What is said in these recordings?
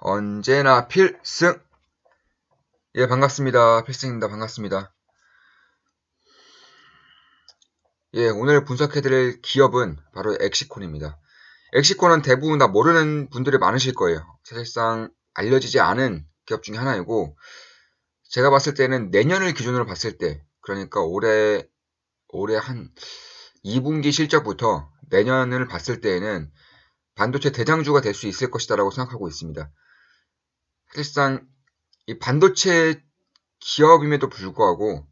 언제나 필승! 예, 반갑습니다. 필승입니다. 반갑습니다. 예, 오늘 분석해드릴 기업은 바로 엑시콘입니다. 엑시콘은 대부분 다 모르는 분들이 많으실 거예요. 사실상 알려지지 않은 기업 중에 하나이고, 제가 봤을 때는 내년을 기준으로 봤을 때, 그러니까 올해 한 2분기 실적부터 내년을 봤을 때에는 반도체 대장주가 될 수 있을 것이다라고 생각하고 있습니다. 사실상 이 반도체 기업임에도 불구하고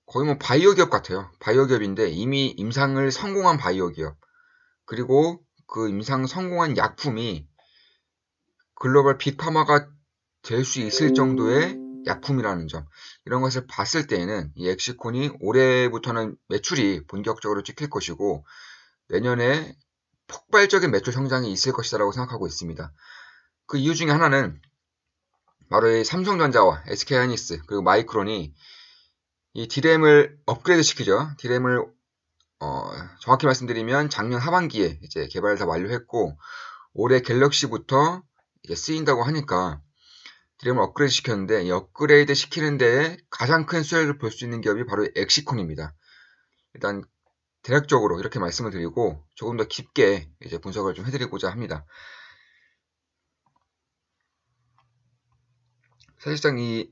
거의 뭐 바이오 기업 같아요. 바이오 기업인데 이미 임상을 성공한 바이오 기업. 그리고 그 임상 성공한 약품이 글로벌 빅파마가 될 수 있을 정도의 약품이라는 점. 이런 것을 봤을 때에는 이 엑시콘이 올해부터는 매출이 본격적으로 찍힐 것이고 내년에 폭발적인 매출 성장이 있을 것이라고 생각하고 있습니다. 그 이유 중에 하나는 바로 이 삼성전자와 SK하이닉스 그리고 마이크론이 이 D램을 업그레이드 시키죠. D램을 정확히 말씀드리면 작년 하반기에 이제 개발을 다 완료했고 올해 갤럭시부터 이제 쓰인다고 하니까 D램을 업그레이드 시켰는데 이 업그레이드 시키는 데에 가장 큰 수혜를 볼 수 있는 기업이 바로 엑시콘입니다. 일단 대략적으로 이렇게 말씀을 드리고 조금 더 깊게 이제 분석을 좀 해드리고자 합니다. 사실상 이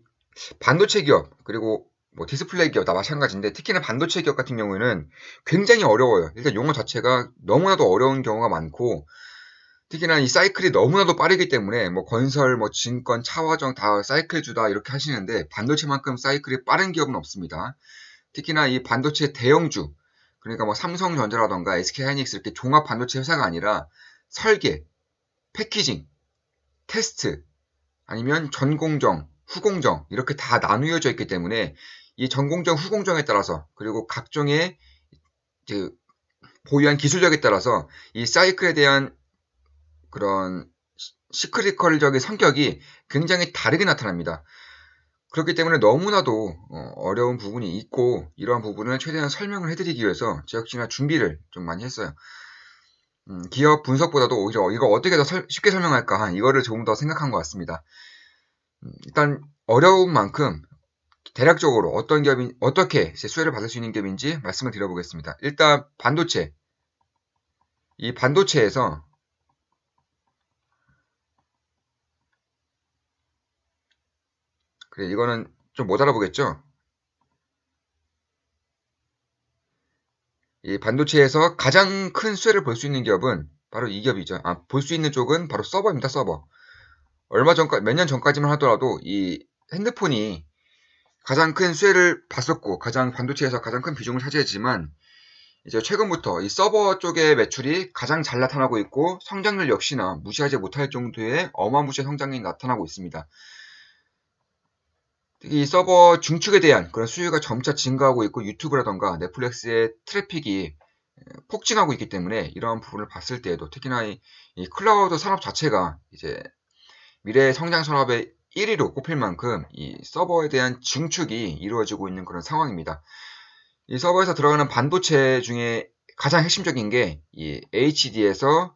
반도체 기업 그리고 뭐 디스플레이 기업 다 마찬가지인데 특히나 반도체 기업 같은 경우에는 굉장히 어려워요. 일단 용어 자체가 너무나도 어려운 경우가 많고 특히나 이 사이클이 너무나도 빠르기 때문에 뭐 건설, 뭐 증권, 차화정 다 사이클 주다 이렇게 하시는데 반도체만큼 사이클이 빠른 기업은 없습니다. 특히나 이 반도체 대형주 그러니까 뭐 삼성전자라던가 SK하이닉스 이렇게 종합 반도체 회사가 아니라 설계, 패키징, 테스트 아니면 전공정, 후공정 이렇게 다 나누어져 있기 때문에 이 전공정, 후공정에 따라서 그리고 각종의 이제 보유한 기술력에 따라서 이 사이클에 대한 그런 시크리컬적인 성격이 굉장히 다르게 나타납니다. 그렇기 때문에 너무나도 어려운 부분이 있고 이러한 부분을 최대한 설명을 해드리기 위해서 제 역시나 준비를 좀 많이 했어요. 기업 분석보다도 오히려 이거 어떻게 더 쉽게 설명할까 이거를 조금 더 생각한 것 같습니다. 일단 어려운 만큼 대략적으로 어떤 기업이 어떻게 수혜를 받을 수 있는 기업인지 말씀을 드려보겠습니다. 일단 반도체 이 반도체에서 그래 이거는 좀 못 알아보겠죠? 이 반도체에서 가장 큰 수혜를 볼 수 있는 기업은 바로 이 기업이죠. 볼 수 있는 쪽은 바로 서버입니다. 서버. 몇 년 전까지만 하더라도 이 핸드폰이 가장 큰 수혜를 봤었고 가장 반도체에서 가장 큰 비중을 차지했지만 이제 최근부터 이 서버 쪽의 매출이 가장 잘 나타나고 있고 성장률 역시나 무시하지 못할 정도의 어마무시한 성장이 나타나고 있습니다. 특히 이 서버 중축에 대한 그런 수요가 점차 증가하고 있고 유튜브라던가 넷플릭스의 트래픽이 폭증하고 있기 때문에 이러한 부분을 봤을 때에도 특히나 이 클라우드 산업 자체가 이제 미래 성장 산업의 1위로 꼽힐 만큼 이 서버에 대한 증축이 이루어지고 있는 그런 상황입니다. 이 서버에서 들어가는 반도체 중에 가장 핵심적인 게 이 HD에서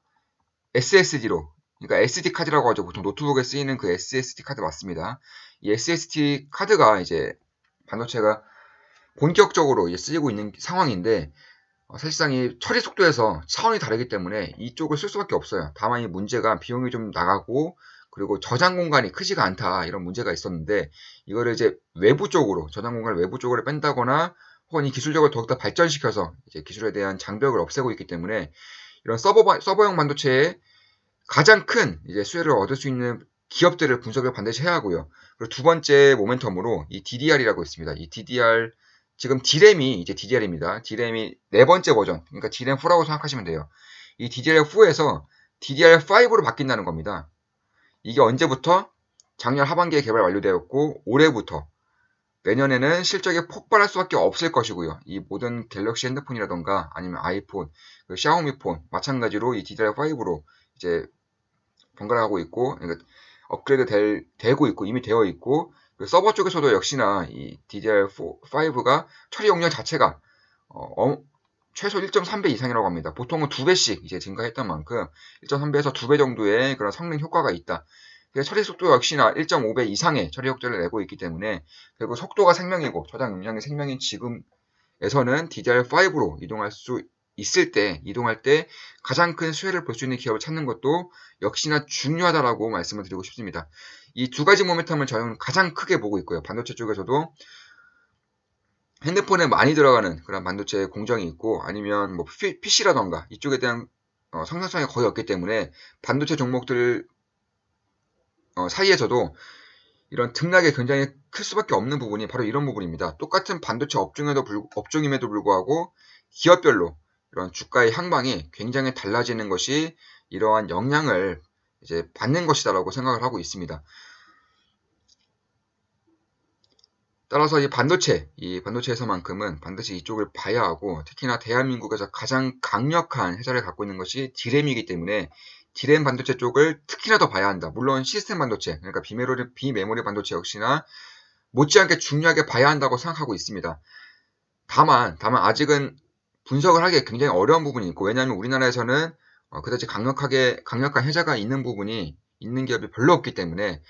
SSD로 그러니까 SD 카드라고 하죠. 보통 노트북에 쓰이는 그 SSD 카드 맞습니다. 이 SSD 카드가 이제 반도체가 본격적으로 이제 쓰이고 있는 상황인데 사실상 이 처리 속도에서 차원이 다르기 때문에 이쪽을 쓸 수밖에 없어요. 다만 이 문제가 비용이 좀 나가고 그리고 저장 공간이 크지가 않다 이런 문제가 있었는데 이거를 이제 외부 쪽으로 저장 공간을 외부 쪽으로 뺀다거나 혹은 이 기술력을 더욱더 발전시켜서 이제 기술에 대한 장벽을 없애고 있기 때문에 이런 서버용 반도체에 가장 큰 이제 수혜를 얻을 수 있는 기업들을 분석을 반드시 해야 하고요. 그리고 두 번째 모멘텀으로 이 DDR이라고 있습니다. 이 DDR 지금 D램이 이제 DDR입니다. D램이 네 번째 버전, 그러니까 DRAM4라고 생각하시면 돼요. 이 DDR4에서 DDR5로 바뀐다는 겁니다. 이게 언제부터? 작년 하반기에 개발 완료되었고 올해부터 내년에는 실적이 폭발할 수밖에 없을 것이고요. 이 모든 갤럭시 핸드폰이라던가 아니면 아이폰, 샤오미 폰 마찬가지로 이 DDR5로 이제 번갈아가고 있고 그러니까 업그레이드 되고 있고 이미 되어 있고 서버 쪽에서도 역시나 이 DDR5가 처리 용량 자체가 최소 1.3배 이상이라고 합니다. 보통은 2배씩 이제 증가했던 만큼 1.3배에서 2배 정도의 그런 성능 효과가 있다. 처리 속도 역시나 1.5배 이상의 처리 속도를 내고 있기 때문에 결국 속도가 생명이고 저장 용량이 생명인 지금에서는 DDR5로 이동할 수 이동할 때 가장 큰 수혜를 볼 수 있는 기업을 찾는 것도 역시나 중요하다라고 말씀을 드리고 싶습니다. 이 두 가지 모멘텀을 저는 가장 크게 보고 있고요. 반도체 쪽에서도 핸드폰에 많이 들어가는 그런 반도체 공정이 있고 아니면 뭐 PC라던가 이쪽에 대한 성장성이 거의 없기 때문에 반도체 종목들 사이에서도 이런 등락이 굉장히 클 수밖에 없는 부분이 바로 이런 부분입니다. 똑같은 반도체 업종임에도 불구하고 기업별로 이런 주가의 향방이 굉장히 달라지는 것이 이러한 영향을 이제 받는 것이다라고 생각을 하고 있습니다. 따라서 이 반도체에서만큼은 반드시 이쪽을 봐야 하고 특히나 대한민국에서 가장 강력한 회사를 갖고 있는 것이 D램이기 때문에 D램 반도체 쪽을 특히나 더 봐야 한다. 물론 시스템 반도체, 그러니까 비메모리 반도체 역시나 못지않게 중요하게 봐야 한다고 생각하고 있습니다. 다만 아직은 분석을 하기에 굉장히 어려운 부분이 있고 왜냐하면 우리나라에서는 그다지 강력한 회사가 있는 기업이 별로 없기 때문에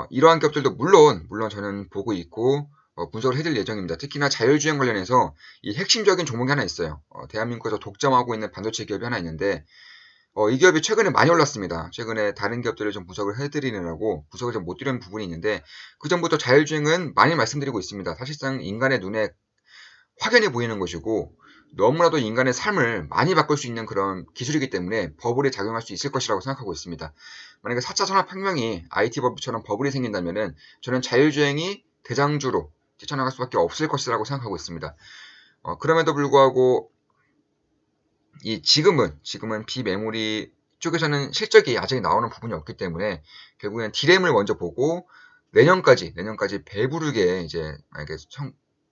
이러한 기업들도 물론 저는 보고 있고 분석을 해드릴 예정입니다. 특히나 자율주행 관련해서 이 핵심적인 종목이 하나 있어요. 대한민국에서 독점하고 있는 반도체 기업이 하나 있는데 이 기업이 최근에 많이 올랐습니다. 최근에 다른 기업들을 좀 분석을 해드리느라고 분석을 좀 못 드리는 부분이 있는데 그 전부터 자율주행은 많이 말씀드리고 있습니다. 사실상 인간의 눈에 확연히 보이는 것이고 너무나도 인간의 삶을 많이 바꿀 수 있는 그런 기술이기 때문에 버블이 작용할 수 있을 것이라고 생각하고 있습니다. 만약에 4차 산업혁명이 IT 버블처럼 버블이 생긴다면은 저는 자율주행이 대장주로 뛰쳐나갈 수밖에 없을 것이라고 생각하고 있습니다. 그럼에도 불구하고 지금은 비메모리 쪽에서는 실적이 아직 나오는 부분이 없기 때문에 결국엔 D램을 먼저 보고 내년까지 배부르게 이제 만약에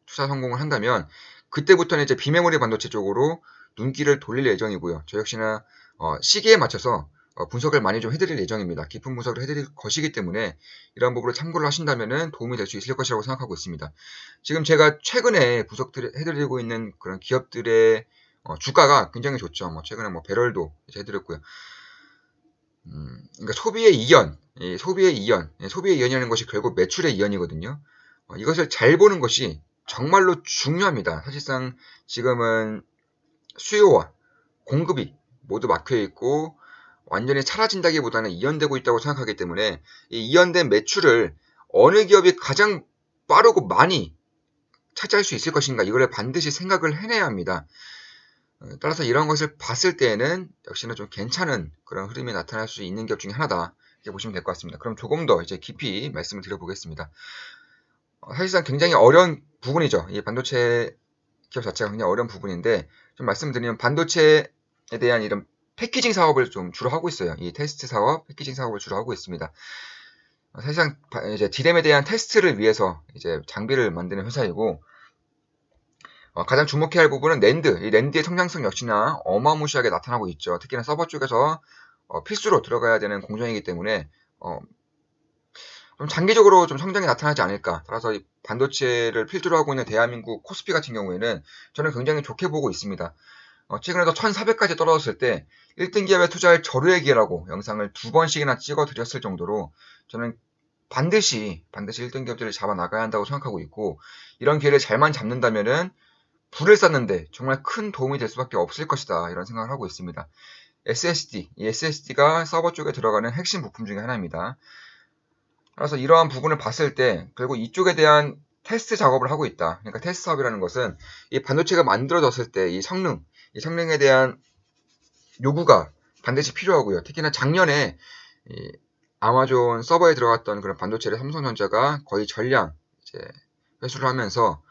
투자 성공을 한다면 그때부터는 이제 비메모리 반도체 쪽으로 눈길을 돌릴 예정이고요. 저 역시나 시기에 맞춰서 분석을 많이 좀 해드릴 예정입니다. 깊은 분석을 해드릴 것이기 때문에 이러한 부분을 참고를 하신다면 도움이 될 수 있을 것이라고 생각하고 있습니다. 지금 제가 최근에 해드리고 있는 그런 기업들의 주가가 굉장히 좋죠. 최근에 배럴도 해드렸고요. 그러니까 소비의 이연이라는 것이 결국 매출의 이연이거든요. 이것을 잘 보는 것이 정말로 중요합니다. 사실상 지금은 수요와 공급이 모두 막혀 있고 완전히 사라진다기보다는 이연되고 있다고 생각하기 때문에 이 이연된 매출을 어느 기업이 가장 빠르고 많이 차지할 수 있을 것인가 이걸 반드시 생각을 해내야 합니다. 따라서 이런 것을 봤을 때에는 역시나 좀 괜찮은 그런 흐름이 나타날 수 있는 기업 중에 하나다 이렇게 보시면 될 것 같습니다. 그럼 조금 더 이제 깊이 말씀을 드려보겠습니다. 사실상 굉장히 어려운 부분이죠. 이 반도체 기업 자체가 굉장히 어려운 부분인데 좀 말씀드리면 반도체에 대한 이런 패키징 사업을 좀 주로 하고 있어요. 이 테스트 사업, 패키징 사업을 주로 하고 있습니다. 사실상 이제 D램에 대한 테스트를 위해서 이제 장비를 만드는 회사이고 가장 주목해야 할 부분은 낸드. 이 낸드의 성장성 역시나 어마무시하게 나타나고 있죠. 특히나 서버 쪽에서 필수로 들어가야 되는 공정이기 때문에 좀 장기적으로 좀 성장이 나타나지 않을까. 따라서 이 반도체를 필두로 하고 있는 대한민국 코스피 같은 경우에는 저는 굉장히 좋게 보고 있습니다. 최근에도 1400까지 떨어졌을 때 1등 기업에 투자할 절호의 기회라고 영상을 2번씩이나 찍어 드렸을 정도로 저는 반드시 1등 기업들을 잡아 나가야 한다고 생각하고 있고 이런 기회를 잘만 잡는다면은 불을 쐈는데 정말 큰 도움이 될 수밖에 없을 것이다 이런 생각을 하고 있습니다. 이 SSD가 서버 쪽에 들어가는 핵심 부품 중에 하나입니다. 그래서 이러한 부분을 봤을 때 결국 이쪽에 대한 테스트 작업을 하고 있다. 그러니까 테스트 사업이라는 것은 이 반도체가 만들어졌을 때 이 성능에 대한 요구가 반드시 필요하고요. 특히나 작년에 이 아마존 서버에 들어갔던 그런 반도체를 삼성전자가 거의 전량 이제 회수를 하면서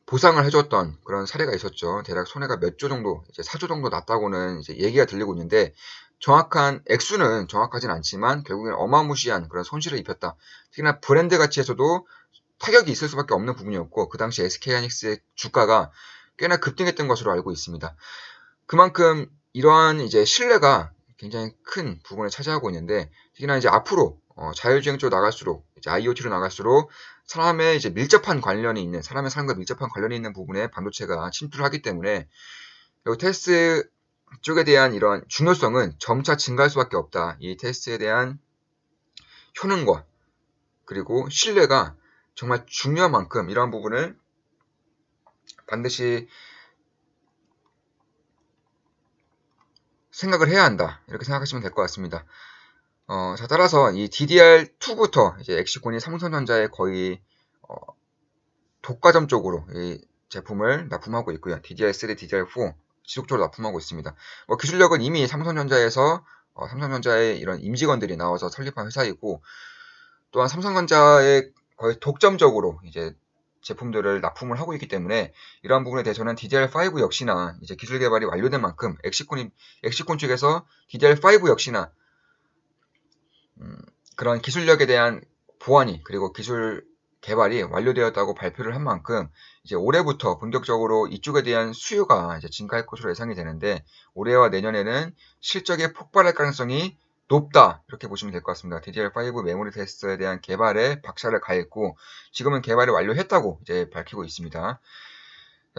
보상을 해줬던 그런 사례가 있었죠. 대략 손해가 몇 조 정도, 이제 4조 정도 났다고는 이제 얘기가 들리고 있는데 정확한 액수는 정확하진 않지만 결국엔 어마무시한 그런 손실을 입혔다. 특히나 브랜드 가치에서도 타격이 있을 수밖에 없는 부분이었고 그 당시 SK하이닉스의 주가가 꽤나 급등했던 것으로 알고 있습니다. 그만큼 이러한 이제 신뢰가 굉장히 큰 부분을 차지하고 있는데 특히나 이제 앞으로 자율주행 쪽으로 나갈수록 이제 IoT로 나갈수록 사람의 삶과 밀접한 관련이 있는 부분에 반도체가 침투를 하기 때문에 테스트 쪽에 대한 이런 중요성은 점차 증가할 수밖에 없다. 이 테스트에 대한 효능과 그리고 신뢰가 정말 중요한 만큼 이러한 부분을 반드시 생각을 해야 한다. 이렇게 생각하시면 될 것 같습니다. 자, 따라서 이 DDR2부터 이제 엑시콘이 삼성전자에 거의 독과점 쪽으로 이 제품을 납품하고 있고요. DDR3, DDR4 지속적으로 납품하고 있습니다. 기술력은 이미 삼성전자에서 삼성전자의 이런 임직원들이 나와서 설립한 회사이고, 또한 삼성전자의 거의 독점적으로 이제 제품들을 납품을 하고 있기 때문에 이러한 부분에 대해서는 DDR5 역시나 이제 기술 개발이 완료된 만큼 엑시콘 측에서 DDR5 역시나 그런 기술력에 대한 보완이 그리고 기술 개발이 완료되었다고 발표를 한 만큼 이제 올해부터 본격적으로 이쪽에 대한 수요가 이제 증가할 것으로 예상이 되는데, 올해와 내년에는 실적이 폭발할 가능성이 높다, 이렇게 보시면 될 것 같습니다. DDR5 메모리 테스트에 대한 개발에 박차를 가했고 지금은 개발을 완료했다고 이제 밝히고 있습니다.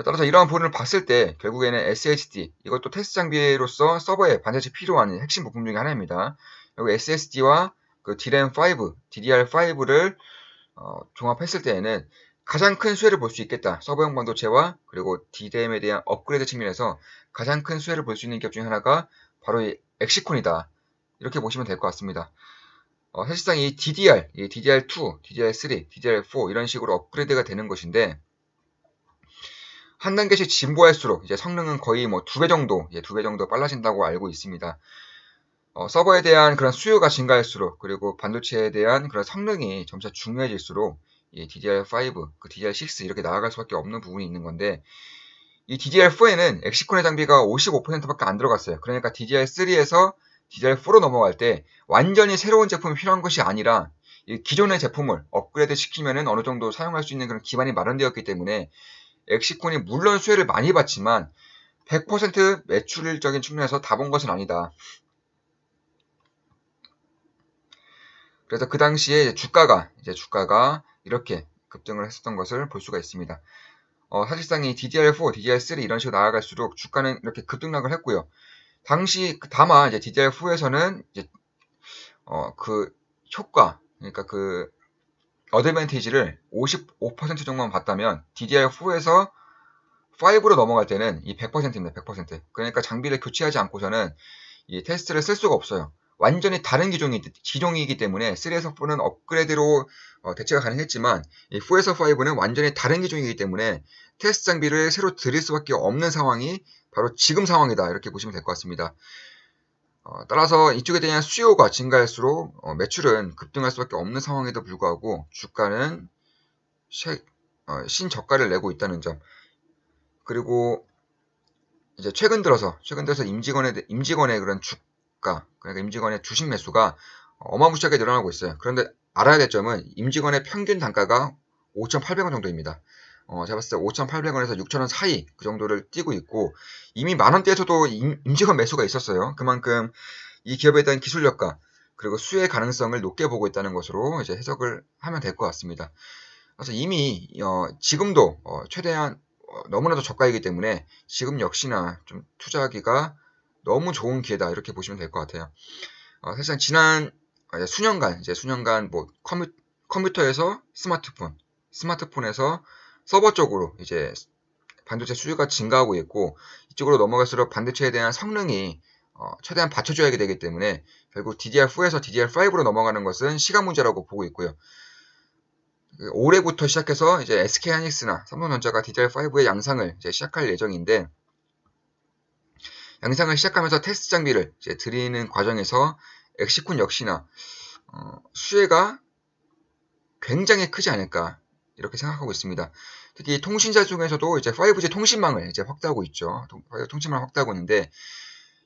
따라서 이러한 부분을 봤을 때 결국에는 SSD, 이것도 테스트 장비로서 서버에 반드시 필요한 핵심 부품 중에 하나입니다. 그리고 SSD와 그 DRAM5, DDR5를 종합했을 때에는 가장 큰 수혜를 볼 수 있겠다. 서버용 반도체와 그리고 DRAM에 대한 업그레이드 측면에서 가장 큰 수혜를 볼 수 있는 기업 중에 하나가 바로 이 엑시콘이다. 이렇게 보시면 될 것 같습니다. 사실상 이 DDR2, DDR3, DDR4 이런 식으로 업그레이드가 되는 것인데, 한 단계씩 진보할수록 이제 성능은 거의 뭐 2배 정도, 2배 정도 빨라진다고 알고 있습니다. 서버에 대한 그런 수요가 증가할수록, 그리고 반도체에 대한 그런 성능이 점차 중요해질수록 이 DDR5, 그 DDR6 이렇게 나아갈 수밖에 없는 부분이 있는 건데, 이 DDR4에는 엑시콘의 장비가 55%밖에 안 들어갔어요. 그러니까 DDR3에서 DDR4로 넘어갈 때 완전히 새로운 제품이 필요한 것이 아니라 이 기존의 제품을 업그레이드 시키면은 어느 정도 사용할 수 있는 그런 기반이 마련되었기 때문에 엑시콘이 물론 수혜를 많이 받지만 100% 매출적인 측면에서 다 본 것은 아니다. 그래서 그 당시에 주가가 이렇게 급등을 했었던 것을 볼 수가 있습니다. 사실상 이 DDR4, DDR3 이런 식으로 나아갈수록 주가는 이렇게 급등락을 했고요. 당시 다만 이제 DDR4에서는 이제 그 효과, 그러니까 그 어드밴티지를 55% 정도만 봤다면 DDR4에서 5로 넘어갈 때는 이 100%입니다. 100%. 그러니까 장비를 교체하지 않고서는 이 테스트를 쓸 수가 없어요. 완전히 다른 기종이기 때문에 3에서 4는 업그레이드로 대체가 가능했지만 이 4에서 5는 완전히 다른 기종이기 때문에 테스트 장비를 새로 들일 수밖에 없는 상황이 바로 지금 상황이다. 이렇게 보시면 될 것 같습니다. 따라서 이쪽에 대한 수요가 증가할수록 매출은 급등할 수밖에 없는 상황에도 불구하고 주가는 신저가를 내고 있다는 점, 그리고 이제 최근 들어서 임직원의 그런 주가, 그러니까 임직원의 주식 매수가 어마무시하게 늘어나고 있어요. 그런데 알아야 될 점은 임직원의 평균 단가가 5,800원 정도입니다. 제가 봤을 때 5,800원에서 6,000원 사이 그 정도를 뛰고 있고, 이미 만원대에서도 임직원 매수가 있었어요. 그만큼 이 기업에 대한 기술력과 그리고 수혜 가능성을 높게 보고 있다는 것으로 이제 해석을 하면 될 것 같습니다. 그래서 이미 지금도 최대한 너무나도 저가이기 때문에 지금 역시나 좀 투자하기가 너무 좋은 기회다, 이렇게 보시면 될 것 같아요. 사실상 지난 수년간 뭐 컴퓨터에서 스마트폰에서 서버 쪽으로 이제 반도체 수요가 증가하고 있고, 이쪽으로 넘어갈수록 반도체에 대한 성능이 최대한 받쳐줘야 되기 때문에 결국 DDR4에서 DDR5로 넘어가는 것은 시간 문제라고 보고 있고요. 올해부터 시작해서 이제 SK하이닉스나 삼성전자가 DDR5의 양상을 이제 시작할 예정인데, 양상을 시작하면서 테스트 장비를 이제 드리는 과정에서 엑시콘 역시나 수혜가 굉장히 크지 않을까, 이렇게 생각하고 있습니다. 특히 통신사 중에서도 이제 5G 통신망을 이제 확대하고 있죠. 통신망을 확대하고 있는데,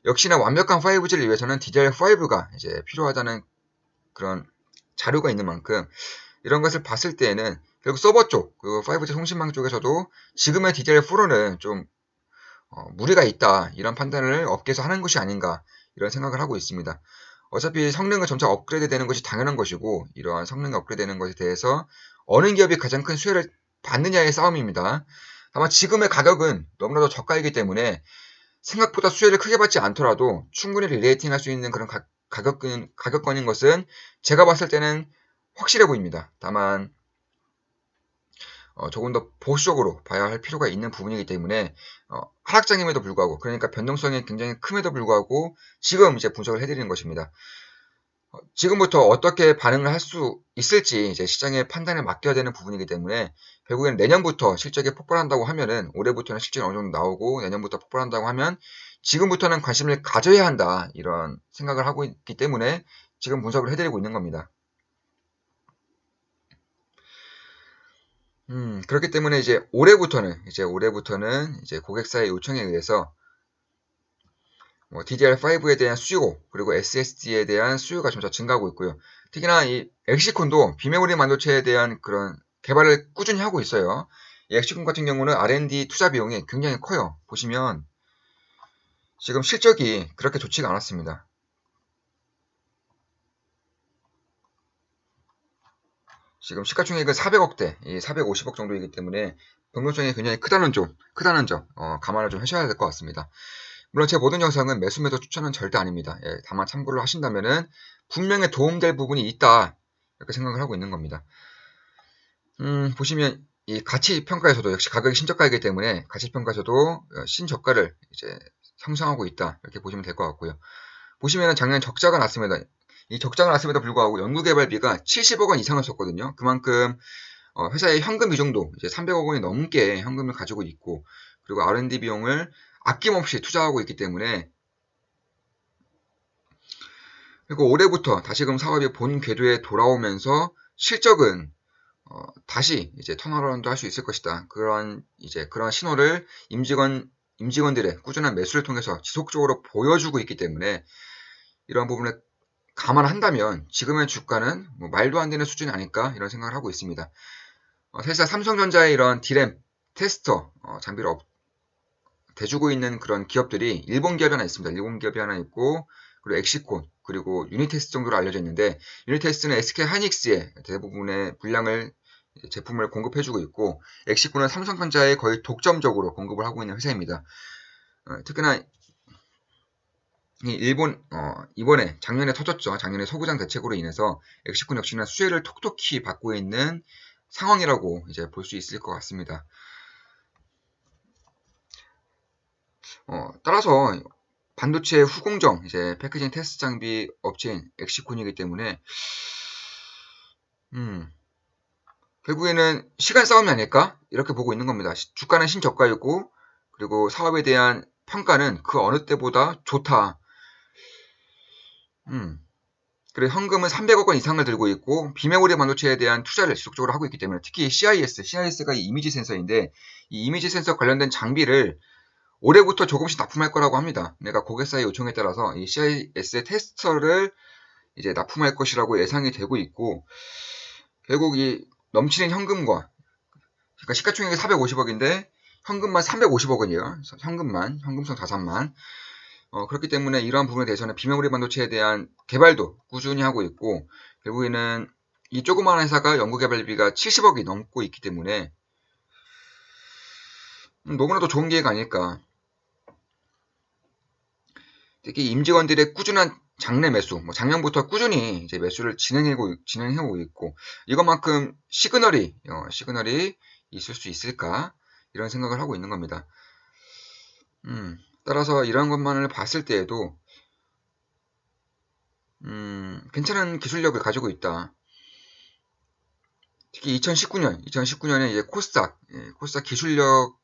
역시나 완벽한 5G를 위해서는 DDR5가 이제 필요하다는 그런 자료가 있는 만큼 이런 것을 봤을 때에는 결국 서버 쪽, 그 5G 통신망 쪽에서도 지금의 DDR4로는 좀 무리가 있다, 이런 판단을 업계에서 하는 것이 아닌가, 이런 생각을 하고 있습니다. 어차피 성능은 점차 업그레이드 되는 것이 당연한 것이고, 이러한 성능이 업그레이드 되는 것에 대해서 어느 기업이 가장 큰 수혜를 받느냐의 싸움입니다. 다만 지금의 가격은 너무나도 저가이기 때문에 생각보다 수혜를 크게 받지 않더라도 충분히 리레이팅 할 수 있는 그런 가격권인 것은 제가 봤을 때는 확실해 보입니다. 다만 조금 더 보수적으로 봐야 할 필요가 있는 부분이기 때문에 하락장임에도 불구하고, 그러니까 변동성이 굉장히 큼에도 불구하고 지금 이제 분석을 해드리는 것입니다. 지금부터 어떻게 반응을 할 수 있을지 이제 시장의 판단에 맡겨야 되는 부분이기 때문에, 결국에는 내년부터 실적이 폭발한다고 하면은, 올해부터는 실적이 어느 정도 나오고 내년부터 폭발한다고 하면 지금부터는 관심을 가져야 한다, 이런 생각을 하고 있기 때문에 지금 분석을 해드리고 있는 겁니다. 그렇기 때문에 이제 올해부터는 이제 고객사의 요청에 의해서 DDR5에 대한 수요, 그리고 SSD에 대한 수요가 점차 증가하고 있고요. 특히나 이 엑시콘도 비메모리 반도체에 대한 그런 개발을 꾸준히 하고 있어요. 이 엑시콘 같은 경우는 R&D 투자 비용이 굉장히 커요. 보시면 지금 실적이 그렇게 좋지가 않았습니다. 지금 시가총액은 400억대, 450억 정도이기 때문에 변동성이 굉장히 크다는 점 감안을 좀 하셔야 될 것 같습니다. 물론 제 모든 영상은 매수 매도 추천은 절대 아닙니다. 다만 참고를 하신다면은 분명히 도움될 부분이 있다, 이렇게 생각을 하고 있는 겁니다. 보시면 이 가치평가에서도 역시 가격이 신저가이기 때문에 가치평가에서도 신저가를 이제 형성하고 있다, 이렇게 보시면 될 것 같고요. 보시면은 작년 적자가 났습니다. 이 적자가 났음에도 불구하고 연구개발비가 70억 원 이상을 썼거든요. 그만큼 회사의 현금 비중도 이제 300억 원이 넘게 현금을 가지고 있고, 그리고 R&D 비용을 아낌없이 투자하고 있기 때문에, 그리고 올해부터 다시금 사업이 본 궤도에 돌아오면서 실적은 다시 이제 턴어라운드 할 수 있을 것이다. 그런 신호를 임직원들의 꾸준한 매수를 통해서 지속적으로 보여주고 있기 때문에, 이러한 부분을 감안한다면 지금의 주가는 뭐 말도 안 되는 수준이 아닐까, 이런 생각을 하고 있습니다. 사실상 삼성전자의 이런 D램 테스터 장비를 대주고 있는 그런 기업들이 일본 기업이 하나 있습니다. 일본 기업이 하나 있고, 그리고 엑시콘, 그리고 유니테스트 정도로 알려져 있는데, 유니테스트는 SK 하이닉스의 대부분의 분량을 제품을 공급해주고 있고, 엑시콘은 삼성전자에 거의 독점적으로 공급을 하고 있는 회사입니다. 특히나 이번에 작년에 터졌죠. 작년에 소부장 대책으로 인해서 엑시콘 역시나 수혜를 톡톡히 받고 있는 상황이라고 이제 볼 수 있을 것 같습니다. 따라서 반도체 후공정, 이제 패키징 테스트 장비 업체인 엑시콘이기 때문에, 결국에는 시간 싸움이 아닐까, 이렇게 보고 있는 겁니다. 주가는 신저가이고, 그리고 사업에 대한 평가는 그 어느 때보다 좋다. 그리고 현금은 300억 원 이상을 들고 있고, 비메모리 반도체에 대한 투자를 지속적으로 하고 있기 때문에, 특히 CIS가 이 이미지 센서인데, 이 이미지 센서 관련된 장비를 올해부터 조금씩 납품할 거라고 합니다. 내가 고객사의 요청에 따라서 이 CIS의 테스터를 이제 납품할 것이라고 예상이 되고 있고, 결국 이 넘치는 현금과, 그러니까 시가총액이 450억인데 현금만 350억 원이에요. 현금성 자산만. 그렇기 때문에 이러한 부분에 대해서는 비메모리 반도체에 대한 개발도 꾸준히 하고 있고, 결국에는 이 조그마한 회사가 연구개발비가 70억이 넘고 있기 때문에 너무나도 좋은 기회가 아닐까. 특히 임직원들의 꾸준한 장내 매수, 작년부터 꾸준히 이제 매수를 진행하고 있고, 이것만큼 시그널이 있을 수 있을까, 이런 생각을 하고 있는 겁니다. 따라서 이런 것만을 봤을 때에도 괜찮은 기술력을 가지고 있다. 특히 2019년에 이제 코스닥 기술력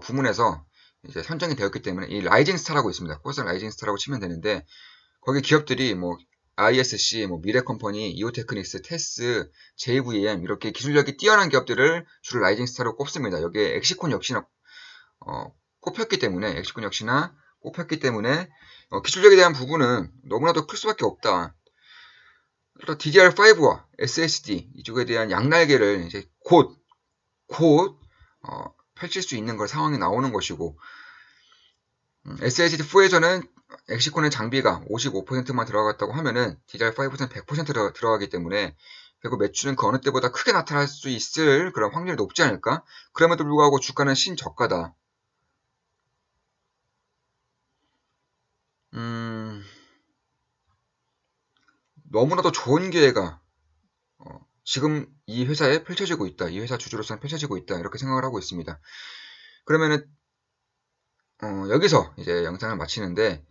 부문에서 이제 선정이 되었기 때문에, 이 라이징 스타라고 있습니다. 코스닥 라이징 스타라고 치면 되는데, 거기 기업들이 뭐 ISC, 뭐 미래컴퍼니, 이오테크닉스, 테스, JVM, 이렇게 기술력이 뛰어난 기업들을 주로 라이징 스타로 꼽습니다. 여기에 엑시콘 역시나 꼽혔기 때문에 기술력에 대한 부분은 너무나도 클 수밖에 없다. 또 DDR5와 SSD 이쪽에 대한 양날개를 이제 곧 펼칠 수 있는 상황이 나오는 것이고, SSD4에서는 엑시콘의 장비가 55%만 들어갔다고 하면은 DDR5는 100% 들어가기 때문에, 결국 매출은 그 어느 때보다 크게 나타날 수 있을 그런 확률이 높지 않을까? 그럼에도 불구하고 주가는 신저가다. 너무나도 좋은 기회가 지금 이 회사에 펼쳐지고 있다. 이 회사 주주로서는 펼쳐지고 있다. 이렇게 생각을 하고 있습니다. 그러면은 여기서 이제 영상을 마치는데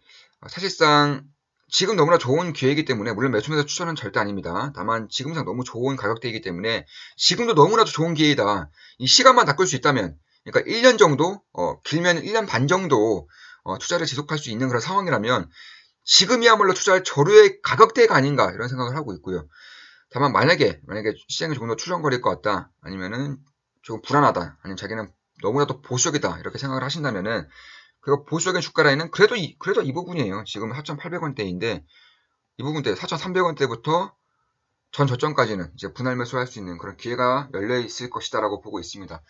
사실상 지금 너무나 좋은 기회이기 때문에 물론 매수매수 추천은 절대 아닙니다. 다만 지금상 너무 좋은 가격대이기 때문에 지금도 너무나도 좋은 기회이다. 이 시간만 바꿀 수 있다면 그러니까 1년 정도 길면 1년 반 정도 투자를 지속할 수 있는 그런 상황이라면 지금이야말로 투자할 절호의 가격대가 아닌가 이런 생각을 하고 있고요. 다만 만약에 시장이 조금 더 추정거릴 것 같다 아니면은 조금 불안하다 아니면 자기는 너무나도 보수적이다 이렇게 생각을 하신다면은 그 보수적인 주가 라인은 그래도 이 부분이에요. 지금 4,800원대인데 이 부분대 4,300원대부터 전 저점까지는 이제 분할 매수할 수 있는 그런 기회가 열려 있을 것이다라고 보고 있습니다.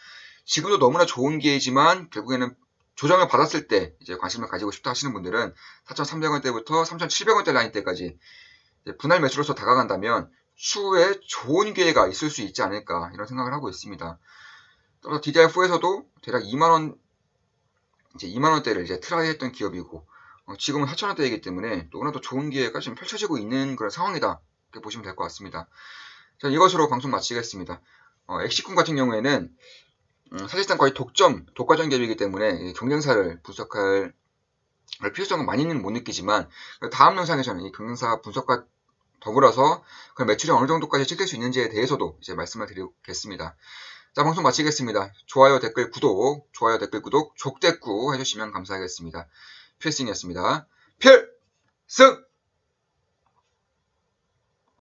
지금도 너무나 좋은 기회지만 결국에는 조정을 받았을 때 이제 관심을 가지고 싶다 하시는 분들은 4,300원대부터 3,700원대 라인대까지 분할 매수로서 다가간다면 추후에 좋은 기회가 있을 수 있지 않을까 이런 생각을 하고 있습니다. 따라서 DDR4에서도 대략 2만원대를 이제 트라이 했던 기업이고 지금은 4천원대이기 때문에 너무나도 좋은 기회가 지금 펼쳐지고 있는 그런 상황이다 이렇게 보시면 될 것 같습니다. 자, 이것으로 방송 마치겠습니다. 엑시쿤 같은 경우에는 사실상 거의 독과점 기업이기 때문에 경쟁사를 분석할 필요성은 많이는 못 느끼지만 다음 영상에서는 이 경쟁사 분석과 더불어서 그 매출이 어느 정도까지 찍힐 수 있는지에 대해서도 이제 말씀을 드리겠습니다. 자, 방송 마치겠습니다. 좋아요, 댓글, 구독, 족대꾸 해주시면 감사하겠습니다. 필승이었습니다. 필승!